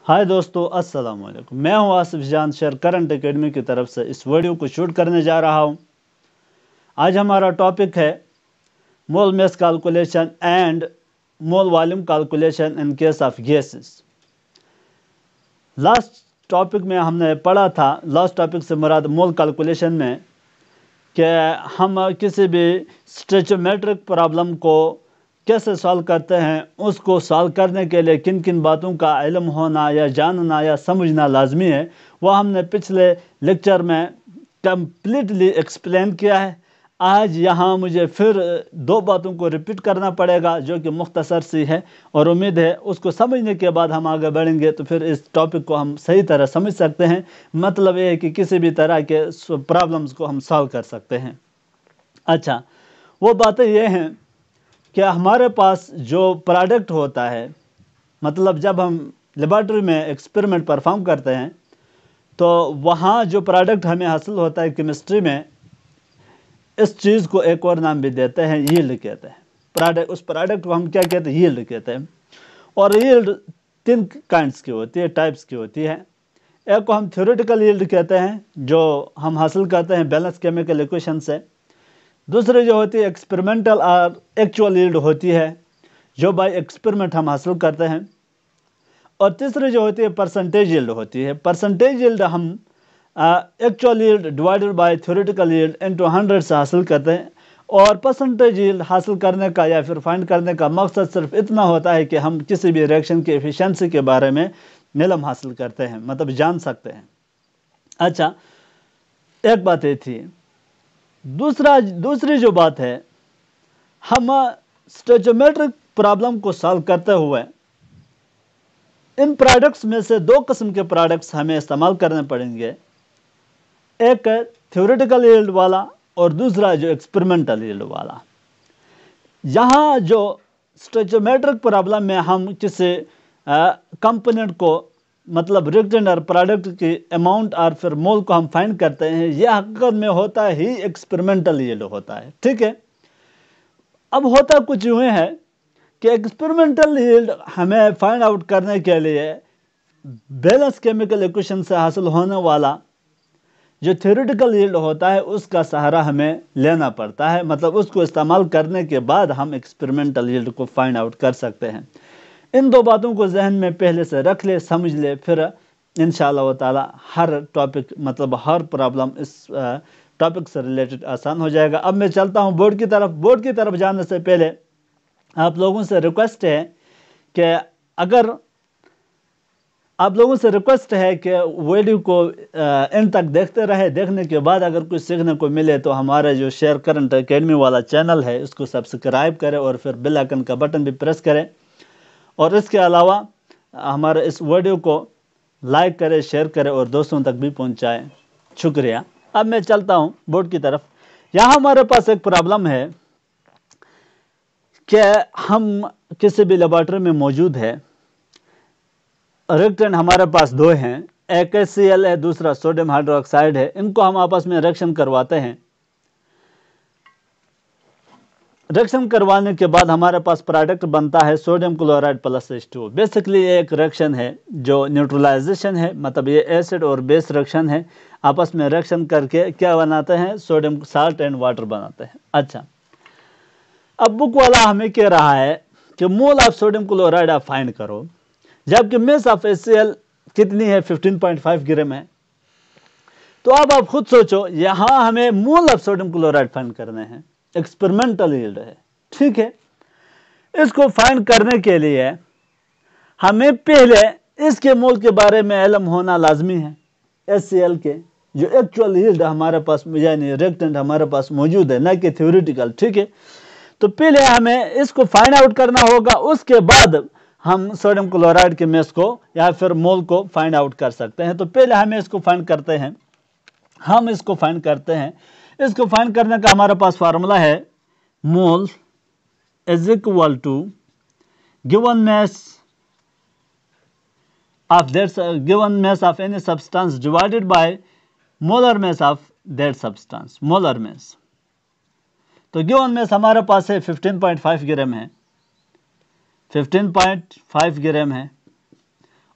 हाय दोस्तों, अस्सलाम वालेकुम। मैं हूं आसिफ जान शेर करंट एकेडमी की तरफ से इस वीडियो को शूट करने जा रहा हूं। आज हमारा टॉपिक है mole mass calculation and mole volume calculation in case of gases. Last topic में हमने पढ़ा था, लास्ट टॉपिक से मुराद मोल कैलकुलेशन में, कि हम किसी भी स्टोइचोमेट्रिक प्रॉब्लम को कैसे सॉल्व करते हैं। उसको सॉल्व करने के लिए किन किन बातों का इल्म होना या जानना या समझना लाजमी है, वह हमने पिछले लेक्चर में कम्प्लीटली एक्सप्लेन किया है। आज यहाँ मुझे फिर दो बातों को रिपीट करना पड़ेगा जो कि मुख्तसर सी है, और उम्मीद है उसको समझने के बाद हम आगे बढ़ेंगे तो फिर इस टॉपिक को हम सही तरह समझ सकते हैं। मतलब ये है कि किसी भी तरह के प्रॉब्लम्स को हम सॉल्व कर सकते हैं। अच्छा, वो बातें ये हैं कि हमारे पास जो प्रोडक्ट होता है, मतलब जब हम लेबॉर्ट्री में एक्सपेरिमेंट परफॉर्म करते हैं तो वहाँ जो प्रोडक्ट हमें हासिल होता है केमिस्ट्री में, इस चीज़ को एक और नाम भी देते हैं, यील्ड कहते हैं। प्रोडक्ट, उस प्रोडक्ट को हम क्या कहते हैं? यील्ड कहते हैं। और यील्ड तीन काइंड्स की होती है, टाइप्स की होती है। एक को हम थ्योरेटिकल यील्ड कहते हैं, जो हम हासिल करते हैं बैलेंस केमिकल इक्वेशन से। दूसरी जो होती है एक्सपेरिमेंटल और एक्चुअल यील्ड होती है, जो बाय एक्सपेरिमेंट हम हासिल करते हैं। और तीसरी जो होती है परसेंटेज यील्ड होती है। परसेंटेज यील्ड हम actual yield divided by theoretical yield into 100 से हासिल करते हैं। और परसेंटेज यील्ड हासिल करने का या फिर फाइंड करने का मकसद सिर्फ इतना होता है कि हम किसी भी रिएक्शन की एफिशिएंसी के बारे में इल्म हासिल करते हैं, मतलब जान सकते हैं। अच्छा, एक बात ये थी। दूसरी जो बात है, हम स्टोइचोमेट्रिक प्रॉब्लम को सॉल्व करते हुए इन प्रोडक्ट्स में से दो किस्म के प्रोडक्ट्स हमें इस्तेमाल करने पड़ेंगे। एक है थ्योरेटिकल यील्ड वाला और दूसरा जो एक्सपेरिमेंटल यील्ड वाला। यहाँ जो स्टोइचोमेट्रिक प्रॉब्लम में हम किसी कंपोनेंट को, मतलब रिएक्टेंट और प्रोडक्ट की अमाउंट और फिर मोल को हम फाइंड करते हैं, यह हकीकत में होता ही एक्सपेरिमेंटल यील्ड होता है। ठीक है। अब होता कुछ यूँ है कि एक्सपेरिमेंटल यील्ड हमें फाइंड आउट करने के लिए बैलेंस केमिकल इक्वेशन से हासिल होने वाला जो थ्योरेटिकल यील्ड होता है उसका सहारा हमें लेना पड़ता है। मतलब उसको इस्तेमाल करने के बाद हम एक्सपेरिमेंटल यील्ड को फाइंड आउट कर सकते हैं। इन दो बातों को जहन में पहले से रख ले, समझ ले, फिर इंशाअल्लाह ताला हर टॉपिक, मतलब हर प्रॉब्लम इस टॉपिक से रिलेटेड आसान हो जाएगा। अब मैं चलता हूँ बोर्ड की तरफ। बोर्ड की तरफ जाने से पहले आप लोगों से रिक्वेस्ट है कि वीडियो को एंड तक देखते रहे। देखने के बाद अगर कुछ सीखने को मिले तो हमारा जो शेयर करंट एकेडमी वाला चैनल है उसको सब्सक्राइब करें और फिर बेल आइकन का बटन भी प्रेस करें। और इसके अलावा हमारे इस वीडियो को लाइक करें, शेयर करें और दोस्तों तक भी पहुंचाएं। शुक्रिया। अब मैं चलता हूं बोर्ड की तरफ। यहाँ हमारे पास एक प्रॉब्लम है कि हम किसी भी लेबॉर्ट्री में मौजूद है, रिएक्टेंट हमारे पास दो हैं, एक HCl है, दूसरा सोडियम हाइड्रोक्साइड है। इनको हम आपस में रिएक्शन करवाते हैं। रिएक्शन करवाने के बाद हमारे पास प्रोडक्ट बनता है sodium chloride plus H2O। Basically ये एक रिएक्शन है जो न्यूट्रलाइजेशन है, मतलब ये एसिड और बेस रिएक्शन है। आपस में रिएक्शन करके क्या बनाते हैं? सोडियम साल्ट एंड वाटर बनाते हैं। अच्छा, अब बुक वाला हमें कह रहा है कि मोल ऑफ सोडियम क्लोराइड आप फाइंड करो, जबकि मास ऑफ HCl कितनी है? 15.5 ग्राम है। तो अब आप खुद सोचो, यहां हमें मोल ऑफ सोडियम क्लोराइड फाइंड करने हैं, एक्सपेरिमेंटल यील्ड है। ठीक है। इसको फाइंड करने के लिए हमें पहले इसके मोल के बारे में इल्म होना लाजमी है। HCl के जो एक्चुअल यील्ड हमारे पास, यानी रिएक्टेंट हमारे पास मौजूद है, न कि थ्योरेटिकल। ठीक है। तो पहले हमें इसको फाइंड आउट करना होगा, उसके बाद हम सोडियम क्लोराइड के मास को या फिर मोल को फाइंड आउट कर सकते हैं। तो पहले हमें इसको फाइंड करते हैं। इसको फाइंड करने का हमारे पास फार्मूला है, mole is equal to given mass of any substance divided by molar mass of that substance, molar mass. तो गिवन मास हमारे पास है 15.5 ग्राम है, 15.5 ग्राम है।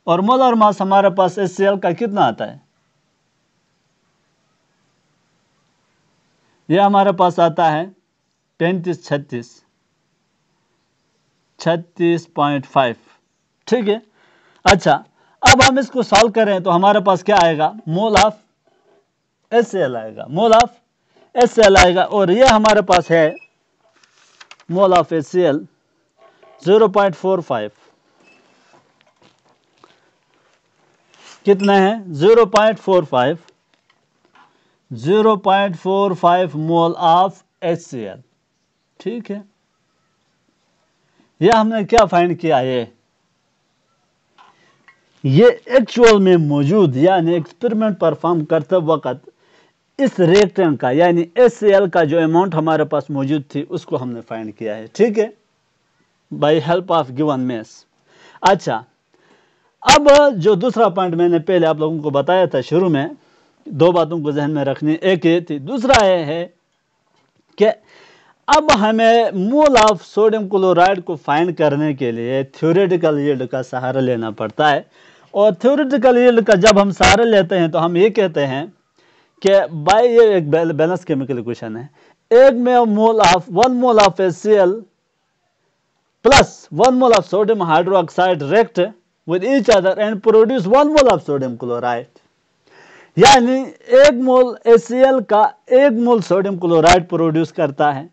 और मोलर मास हमारे पास HCl का कितना आता है? यह हमारे पास आता है 36.5। ठीक है। अच्छा, अब हम इसको सॉल्व करें तो हमारे पास क्या आएगा? मोल ऑफ HCl आएगा, मोल ऑफ HCl आएगा। और यह हमारे पास है मोल ऑफ HCl 0.45। कितने हैं? 0.45 मोल ऑफ HCl। ठीक है, यह हमने क्या फाइंड किया? ये एक्चुअल में मौजूद यानी एक्सपेरिमेंट परफॉर्म करते वक्त इस रिएक्टेंट का यानी HCl का जो अमाउंट हमारे पास मौजूद थी उसको हमने फाइंड किया है। ठीक है, by help of given mass. अच्छा, अब जो दूसरा पॉइंट मैंने पहले आप लोगों को बताया था शुरू में, दो बातों को जहन में रखनी, एक ये थी, दूसरा ये है कि अब हमें मोल ऑफ सोडियम क्लोराइड को फाइंड करने के लिए थ्योरेटिकल यील्ड का सहारा लेना पड़ता है। और थ्योरेटिकल यील्ड का जब हम सहारा लेते हैं तो हम ये कहते हैं कि बाय, ये एक बैलेंस केमिकल इक्वेशन है, एक में mole of 1 mole of HCl plus 1 mole of sodium hydroxide react with each other and produce 1 mole of sodium chloride। यानी 1 मोल HCl का 1 मोल सोडियम क्लोराइड प्रोड्यूस करता है।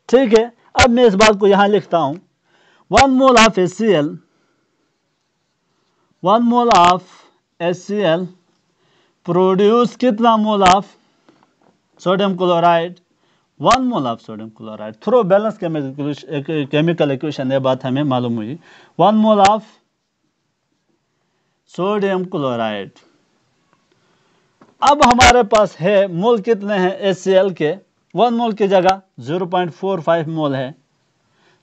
ठीक है, अब मैं इस बात को यहां लिखता हूं, 1 mole of HCl, 1 mole of HCl produce कितना mole of sodium chloride? 1 mole of sodium chloride through balance chemical equation. ये बात हमें मालूम हुई, 1 मोल ऑफ सोडियम क्लोराइड। अब हमारे पास है मोल कितने हैं HCl के? 1 मोल की जगह 0.45 मोल है।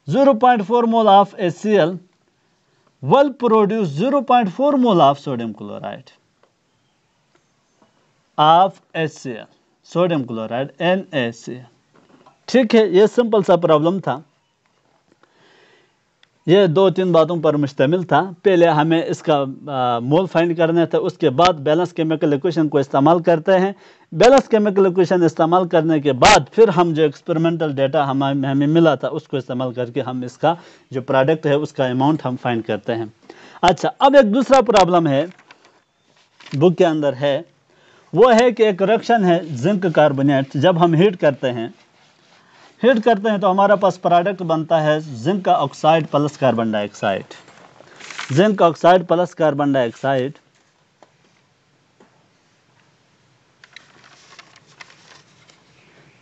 0.4 mole of HCl will produce 0.4 mole of sodium chloride of HCl, sodium chloride NaCl। ठीक है, ये सिंपल सा प्रॉब्लम था, ये 2-3 बातों पर मुश्तमिल था। पहले हमें इसका मोल फाइंड करना था, उसके बाद बैलेंस केमिकल इक्वेशन को इस्तेमाल करते हैं। बैलेंस केमिकल इक्वेशन इस्तेमाल करने के बाद फिर हम जो एक्सपेरिमेंटल डेटा हमें मिला था उसको इस्तेमाल करके हम इसका जो प्रोडक्ट है उसका अमाउंट हम फाइंड करते हैं। अच्छा, अब एक दूसरा प्रॉब्लम है बुक के अंदर है, वो है कि एक रिएक्शन है जिंक कार्बोनेट। जब हम हीट करते हैं तो हमारा पास प्रोडक्ट बनता है zinc oxide plus carbon dioxide. Zinc oxide plus carbon dioxide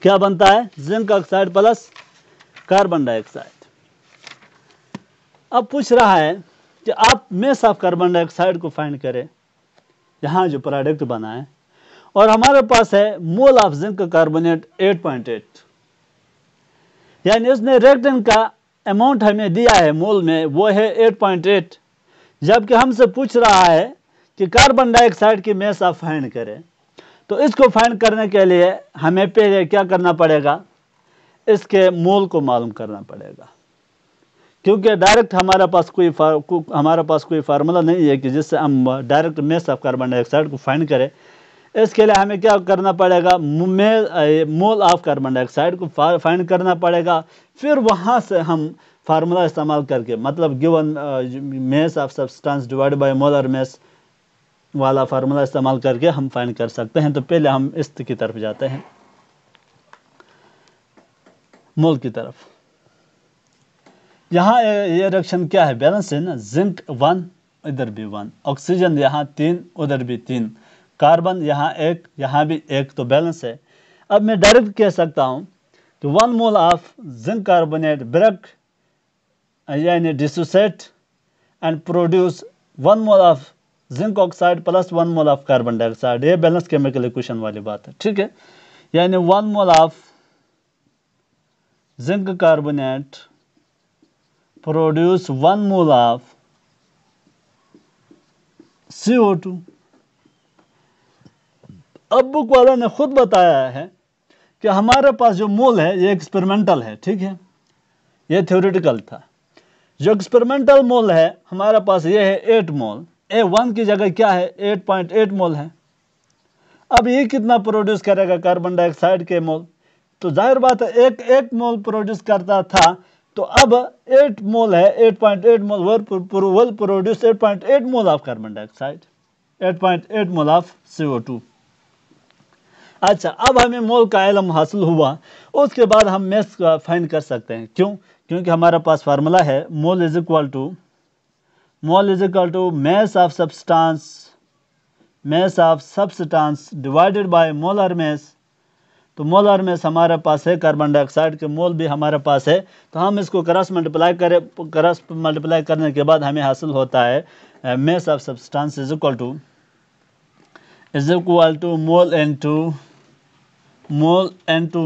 क्या बनता है? Zinc oxide plus carbon dioxide. अब पूछ रहा है कि आप मेस ऑफ कार्बन डाइऑक्साइड को फाइंड करें, यहां जो प्रोडक्ट बना है, और हमारे पास है मोल ऑफ जिंक कार्बोनेट 8.8, यानी उसने रिएक्टेंट का अमाउंट हमें दिया है मोल में, वो है 8.8, जबकि हमसे पूछ रहा है कि कार्बन डाइऑक्साइड की मेस आप फाइंड करें। तो इसको फाइंड करने के लिए हमें पहले क्या करना पड़ेगा? इसके मोल को मालूम करना पड़ेगा, क्योंकि डायरेक्ट हमारे पास कोई फार्मूला नहीं है कि जिससे हम direct mess of carbon dioxide को फाइंड करें। इसके लिए हमें क्या करना पड़ेगा? मोल ऑफ कार्बन डाइऑक्साइड को फाइंड करना पड़ेगा। फिर वहाँ से हम फार्मूला इस्तेमाल करके, मतलब given mess of substance divide by molar mess वाला फार्मूला इस्तेमाल करके हम फाइंड कर सकते हैं। तो पहले हम इस की तरफ जाते हैं, मोल की तरफ। यहाँ ये रिएक्शन क्या है? बैलेंस है ना, जिंक 1 इधर भी 1, ऑक्सीजन यहाँ 3 उधर भी 3, कार्बन यहाँ 1 यहाँ भी 1, तो बैलेंस है। अब मैं डायरेक्ट कह सकता हूँ कि 1 mole of zinc carbonate break यानी dissociate and produce 1 mole of zinc oxide plus 1 mole of carbon dioxide. ये बैलेंस केमिकल इक्वेशन वाली बात है। ठीक है, यानी 1 mole of zinc carbonate produce 1 mole of CO2। अब बुक वाला ने खुद बताया है कि हमारे पास जो मोल है ये एक्सपेरिमेंटल है। ठीक है, ये थ्योरेटिकल था। जो एक्सपेरिमेंटल मोल है हमारे पास ये है 8 मोल, A1 की जगह क्या है 8.8 मोल है। अब ये कितना प्रोड्यूस करेगा कार्बन डाइऑक्साइड के मोल, तो जाहिर बात है एक मोल प्रोड्यूस करता था, तो अब 8 मोल है, 8.8 mole will produce 8.8 mole of carbon dioxide, 8.8 mole of CO2। अच्छा, अब हमें मोल का इल्म हासिल हुआ, उसके बाद हम मेस का फाइंड कर सकते हैं। क्यों? क्योंकि हमारे पास फार्मूला है mole is equal to mass of substance divided by molar mass। तो मोलर mass हमारे पास है, कार्बन डाइऑक्साइड के मोल भी हमारे पास है, तो हम इसको क्रॉस मल्टीप्लाई करने के बाद हमें हासिल होता है mass of substance is equal to mole into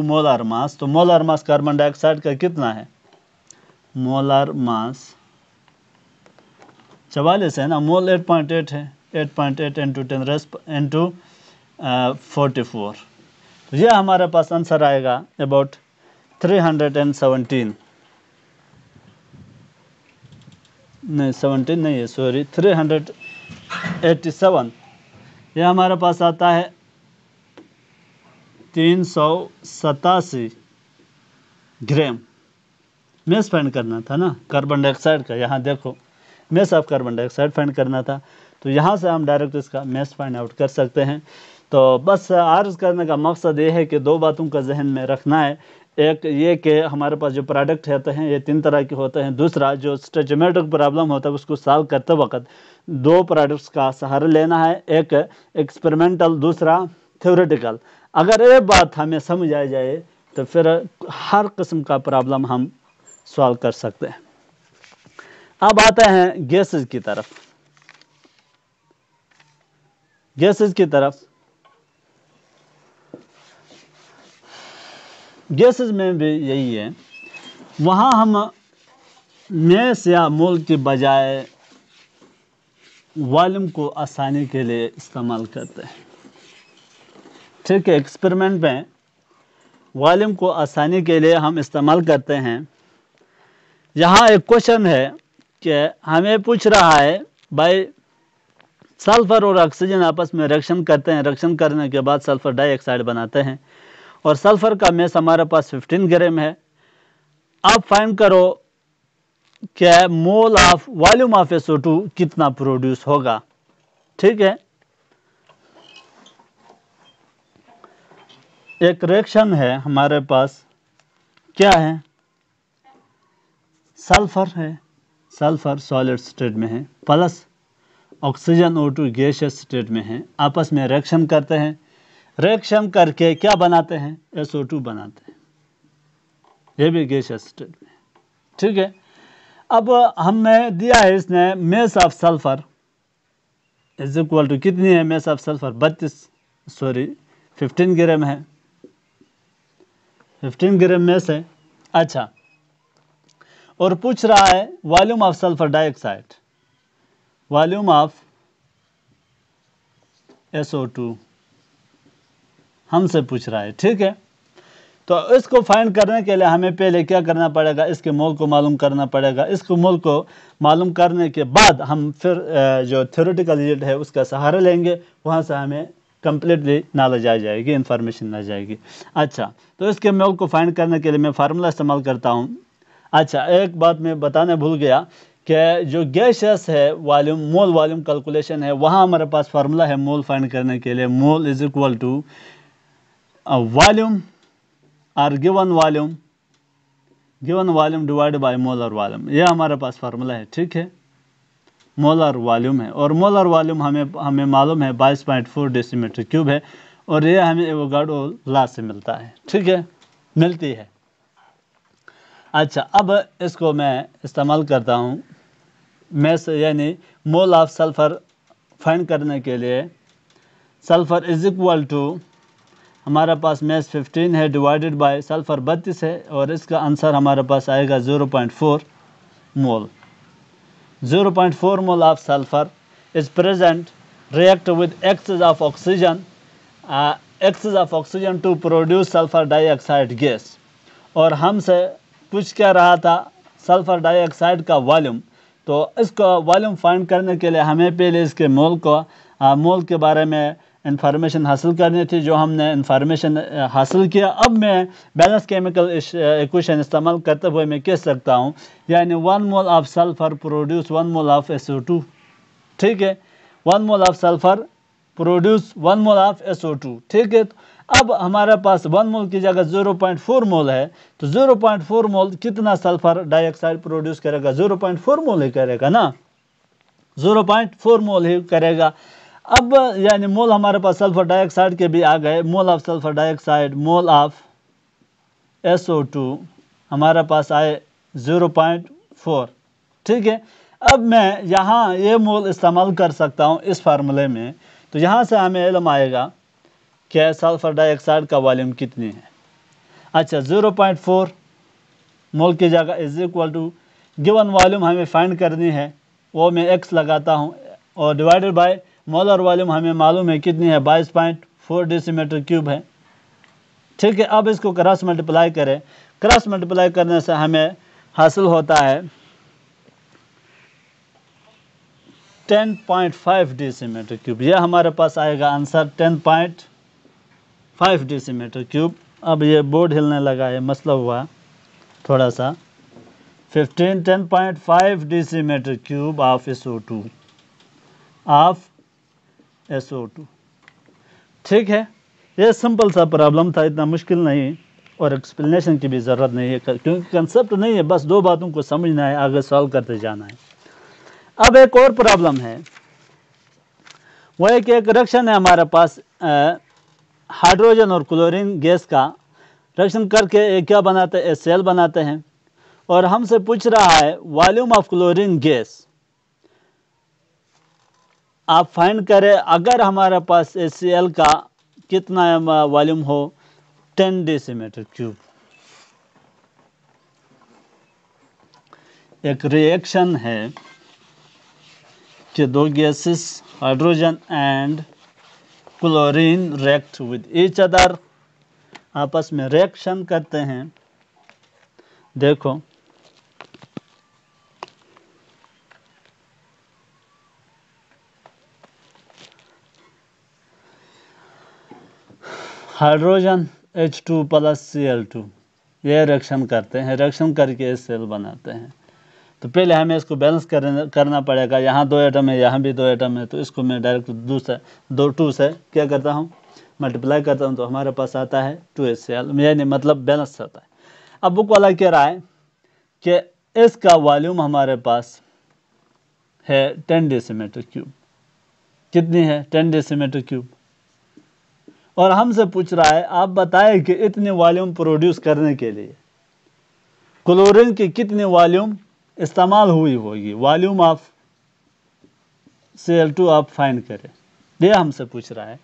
molar mass. तो मोलर मास कार्बन डाइऑक्साइड का कितना है, मोलर मास 44 है ना, मोल 8.8 है, 8.8 इंटू 10 इंटू 44। तो यह हमारे पास आंसर आएगा अबाउट 317, नहीं 17 नहीं है, सॉरी 387। यह हमारे पास आता है 387 ग्राम। मेस फाइंड करना था ना कार्बन डाइऑक्साइड का, यहाँ देखो mess of carbon dioxide find करना था, तो यहाँ से हम डायरेक्ट इसका मेस फाइंड आउट कर सकते हैं। तो बस अर्ज करने का मकसद ये है कि दो बातों का जहन में रखना है। एक ये कि हमारे पास जो प्रोडक्ट होते हैं ये 3 तरह के होते हैं। दूसरा, जो स्टोइचियोमेट्रिक प्रॉब्लम होता है उसको सॉल्व करते वक्त 2 प्रोडक्ट्स का सहारा लेना है, एक एक्सपेरिमेंटल, दूसरा थ्योरेटिकल। अगर ये बात हमें समझ आ जाए तो फिर हर किस्म का प्रॉब्लम हम सॉल्व कर सकते हैं। अब आते हैं गैसेस की तरफ। गैसेस में भी यही है, वहाँ हम मेस या मोल के बजाय वॉल्यूम को आसानी के लिए इस्तेमाल करते हैं। ठीक है, एक्सपेरिमेंट में वॉल्यूम को आसानी के लिए हम इस्तेमाल करते हैं। यहाँ एक क्वेश्चन है कि हमें पूछ रहा है भाई सल्फर और ऑक्सीजन आपस में रिएक्शन करते हैं, रिएक्शन करने के बाद सल्फर डाइऑक्साइड बनाते हैं, और सल्फर का मेस हमारे पास 15 ग्राम है। आप फाइंड करो कि mole of volume of SO2 कितना प्रोड्यूस होगा। ठीक है, एक रिएक्शन है हमारे पास, क्या है, सल्फर है, सल्फर सॉलिड स्टेट में है, plus oxygen O2 gaseous state में है, आपस में रिएक्शन करते हैं, रिएक्शन करके क्या बनाते हैं, SO2 बनाते हैं, ये भी गैसियस स्टेट में। ठीक है, अब हमें दिया है इसने mass of sulphur is equal to कितनी है, मेस ऑफ सल्फर 15 ग्राम है, 15 ग्राम मेस है। अच्छा, और पूछ रहा है volume of sulphur dioxide, volume of SO2 हमसे पूछ रहा है। ठीक है, तो इसको फाइंड करने के लिए हमें पहले क्या करना पड़ेगा, इसके मोल को मालूम करना पड़ेगा। इसको मोल को मालूम करने के बाद हम फिर जो थ्योरेटिकल रिजल्ट है उसका सहारा लेंगे, वहाँ से हमें कंप्लीटली नॉलेज आ जाएगी, इंफॉर्मेशन आ जाएगी। अच्छा, तो इसके मोल को फाइंड करने के लिए मैं फार्मूला इस्तेमाल करता हूँ। अच्छा, एक बात मैं बताने भूल गया कि जो गैसियस है वॉल्यूम, मोल वॉल्यूम कैलकुलेशन है, वहाँ हमारे पास फार्मूला है मोल फाइंड करने के लिए, mole is equal to volume और given volume divided by molar volume. ये हमारे पास फार्मूला है। ठीक है, मोलर वॉल्यूम है, और मोलर वॉल्यूम हमें मालूम है 22.4 डेसीमीटर क्यूब है, और ये हमें एवोगाड्रो लॉ से मिलता है। ठीक है, मिलती है। अच्छा, अब इसको मैं इस्तेमाल करता हूँ मेस यानी मोल ऑफ सल्फर फाइंड करने के लिए। सल्फर इज इक्वल टू, हमारे पास मेस 15 है डिवाइडेड बाय सल्फर 32 है, और इसका आंसर हमारे पास आएगा 0.4 mole. 0.4 mole of sulphur is present, react with excess of oxygen to produce sulphur dioxide gas. और हमसे पूछ क्या रहा था, सल्फर डाइऑक्साइड का वॉल्यूम, तो इसको वॉल्यूम फाइंड करने के लिए हमें पहले इसके मोल के बारे में इंफॉर्मेशन हासिल करनी थी, जो हमने इंफॉर्मेशन हासिल किया। अब मैं बैलेंस केमिकल इक्वेशन इस्तेमाल करते हुए मैं कह सकता हूँ, यानी 1 mole of sulphur produce 1 mole of SO2। ठीक है, 1 mole of sulphur produce 1 mole of SO2। ठीक है, अब हमारे पास 1 मोल की जगह 0.4 मोल है, तो 0.4 मोल कितना सल्फर डाइऑक्साइड प्रोड्यूस करेगा? 0.4 मोल ही करेगा ना, 0.4 मोल ही करेगा। अब यानी मोल हमारे पास सल्फर डाइऑक्साइड के भी आ गए, मोल of sulphur dioxide, mole of SO2 हमारे पास आए 0.4। ठीक है, अब मैं यहाँ ये मोल इस्तेमाल कर सकता हूँ इस फार्मूले में, तो यहाँ से हमें इल्म आएगा कि सल्फर डाइऑक्साइड का वॉल्यूम कितनी है। अच्छा, 0.4 मोल की जगह is equal to given volume हमें फाइंड करनी है, वो मैं x लगाता हूँ, और डिवाइडेड बाय मोलर वॉल्यूम हमें मालूम है कितनी है, 22.4 डेसीमीटर क्यूब है। ठीक है, अब इसको क्रॉस मल्टीप्लाई करें, क्रॉस मल्टीप्लाई करने से हमें हासिल होता है 10.5 डेसीमीटर क्यूब। यह हमारे पास आएगा आंसर 10.5 डेसीमीटर क्यूब। अब ये बोर्ड हिलने लगा है, मसला हुआ थोड़ा सा। 10.5 डेसीमीटर क्यूब ऑफ SO2। ठीक है, ये सिंपल सा प्रॉब्लम था, इतना मुश्किल नहीं, और एक्सप्लेनेशन की भी ज़रूरत नहीं है, क्योंकि कंसेप्ट नहीं है, बस दो बातों को समझना है, आगे सॉल्व करते जाना है। अब एक और प्रॉब्लम है, वो है कि एक रिएक्शन है हमारे पास, हाइड्रोजन और क्लोरीन गैस का रिएक्शन करके क्या बनाते हैं, HCl बनाते हैं, और हमसे पूछ रहा है वॉल्यूम ऑफ क्लोरीन गैस आप फाइंड करें अगर हमारे पास HCl का कितना वॉल्यूम हो, 10 डेसीमीटर क्यूब। एक रिएक्शन है कि दो gases hydrogen and chlorine react with each other, आपस में रिएक्शन करते हैं। देखो, हाइड्रोजन H2 प्लस Cl2 ये रिएक्शन करते हैं, रिएक्शन करके HCl बनाते हैं। तो पहले हमें इसको बैलेंस करना पड़ेगा, यहाँ 2 एटम है, यहाँ भी 2 एटम है, तो इसको मैं डायरेक्ट 2 से क्या करता हूँ, मल्टीप्लाई करता हूँ, तो हमारे पास आता है 2HCl, यानी मतलब बैलेंस होता है। अब बुक वाला कह रहा है कि इसका वॉल्यूम हमारे पास है 10 डेसीमीटर क्यूब। कितनी है? 10 डेसीमीटर क्यूब। और हमसे पूछ रहा है आप बताएं कि इतने वॉल्यूम प्रोड्यूस करने के लिए क्लोरीन की कितनी वॉल्यूम इस्तेमाल हुई होगी, वॉल्यूम ऑफ Cl2 आप फाइंड करें, ये हमसे पूछ रहा है।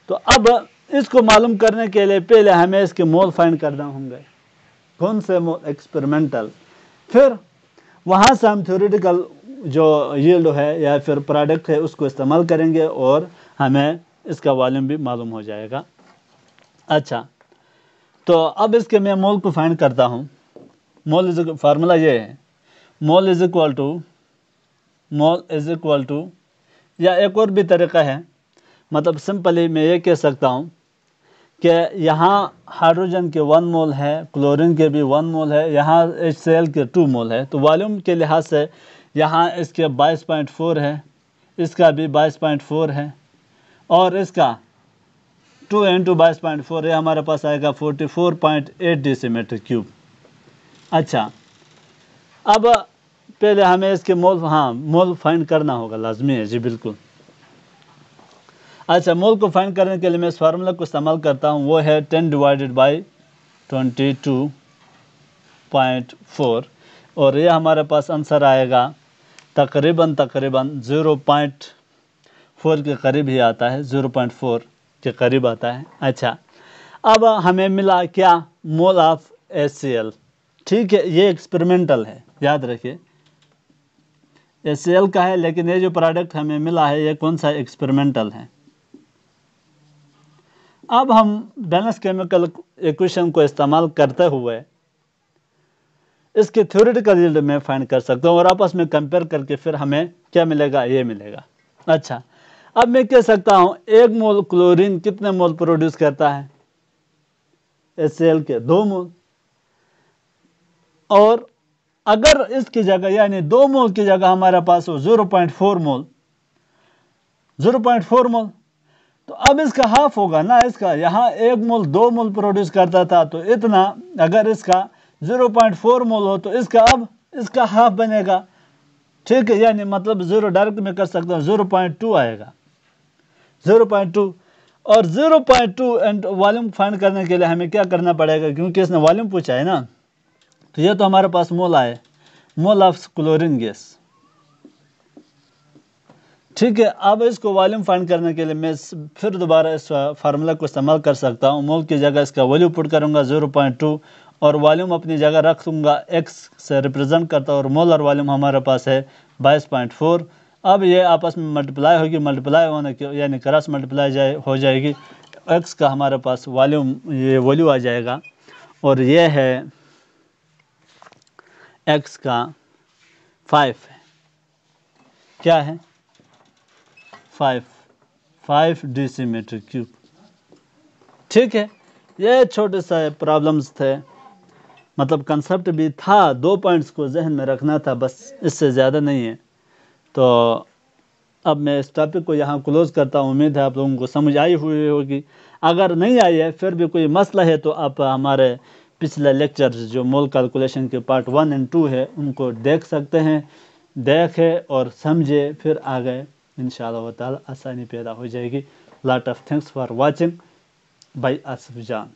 तो अब इसको मालूम करने के लिए पहले हमें इसके मोल फाइंड करना होंगे। कौन से मोल? एक्सपेरिमेंटल। फिर वहाँ से हम थ्योरेटिकल जो यील्ड है या फिर प्रोडक्ट है उसको इस्तेमाल करेंगे और हमें इसका वॉल्यूम भी मालूम हो जाएगा। अच्छा, तो अब इसके मैं मोल को फाइंड करता हूँ। मोल इज फार्मूला ये है, मोल इज इक्वल टू, या एक और भी तरीका है, मतलब सिंपली मैं ये कह सकता हूँ कि यहाँ हाइड्रोजन के 1 मोल है, क्लोरीन के भी 1 मोल है, यहाँ HCl के 2 मोल है, तो वॉल्यूम के लिहाज से यहाँ इसके 22.4 है, इसका भी 22.4 है, और इसका 2 × 22.4 है, हमारे पास आएगा 44.8 डेसीमीटर क्यूब। अच्छा, अब पहले हमें इसके मोल फाइंड करना होगा, लाजमी है जी, बिल्कुल। अच्छा, मोल को फाइंड करने के लिए मैं इस फार्मूला को इस्तेमाल करता हूँ, वो है 10 डिवाइडेड बाई 22.4, और ये हमारे पास आंसर आएगा तकरीबन 0.4 के करीब ही आता है, 0.4 के करीब आता है। अच्छा, अब हमें मिला क्या? मोल ऑफ HCl। ठीक है, ये एक्सपेरिमेंटल है, याद रखिए HCl का है, लेकिन ये जो प्रोडक्ट हमें मिला है ये कौन सा? एक्सपेरिमेंटल है। अब हम बैलेंस केमिकल इक्वेशन को इस्तेमाल करते हुए इसके थ्योरेटिकल यील्ड में फाइंड कर सकता हूँ और आपस में कंपेयर करके फिर हमें क्या मिलेगा, ये मिलेगा। अच्छा, अब मैं कह सकता हूँ 1 मोल क्लोरीन कितने मोल प्रोड्यूस करता है, HCl के 2 मोल। और अगर इसकी जगह यानी 2 मोल की जगह हमारे पास हो 0.4 मोल, 0.4 मोल, तो अब इसका हाफ होगा ना। इसका यहाँ 1 मोल 2 मोल प्रोड्यूस करता था, तो इतना अगर इसका 0.4 मोल हो तो इसका अब इसका हाफ बनेगा, ठीक है। यानी मतलब 0 डायरेक्ट में कर सकता हूँ, 0.2 आएगा, 0.2। और 0.2 एंड वॉल्यूम फाइंड करने के लिए हमें क्या करना पड़ेगा, क्योंकि इसने वॉल्यूम पूछा है ना, तो ये तो हमारे पास मोल आए, मोल ऑफ क्लोरीन गैस, ठीक है। अब इसको वॉल्यूम फाइंड करने के लिए मैं फिर दोबारा इस फार्मूला को इस्तेमाल कर सकता हूँ। मोल की जगह इसका वैल्यू पुट करूँगा 0.2 और वॉल्यूम अपनी जगह रख दूँगा, x से रिप्रेजेंट करता और मोलर वॉल्यूम हमारे पास है 22.4। अब ये आपस में मल्टीप्लाई होगी, मल्टीप्लाई होने के यानी क्रॉस मल्टीप्लाई हो जाएगी, x का हमारे पास वॉल्यूम ये वैल्यू आ जाएगा और ये है x का 5 है, क्या है 5 डेसीमीटर क्यूब, ठीक है। ये छोटे से प्रॉब्लम्स थे, मतलब कंसेप्ट भी था, 2 पॉइंट्स को जहन में रखना था बस, इससे ज़्यादा नहीं है। तो अब मैं इस टॉपिक को यहाँ क्लोज करता हूँ। उम्मीद है आप लोगों को समझ आई हुई होगी। अगर नहीं आई है फिर भी कोई मसला है तो आप हमारे पिछले लेक्चर जो मोल कैलकुलेशन के पार्ट 1 और 2 है उनको देख सकते हैं, देखें और समझे, फिर आगे इंशाअल्लाह ताला आसानी पैदा हो जाएगी। Lot of thanks for watching by Asif जान।